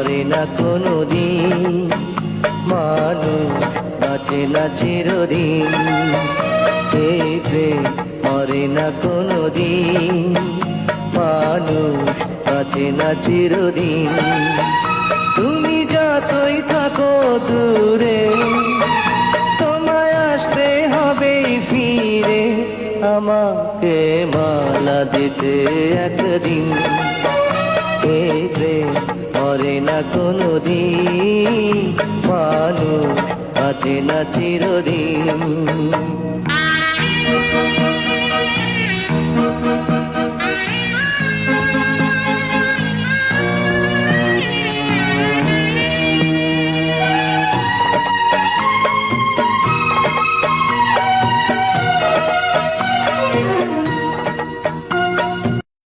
মরে না কোনোদিন, মানুষ বাঁচে না চিরদিন। এই প্রেম মরে না কোনোদিন, মানুষ বাঁচে না চিরদিন। তুমি যতই থাকো দূরে, তোমায় আসতে হবে ফিরে, আমাকে মালা দিতে একদিন। এই প্রেম মরে না কোনোদিন, মানুষ বাঁচে না চিরদিন।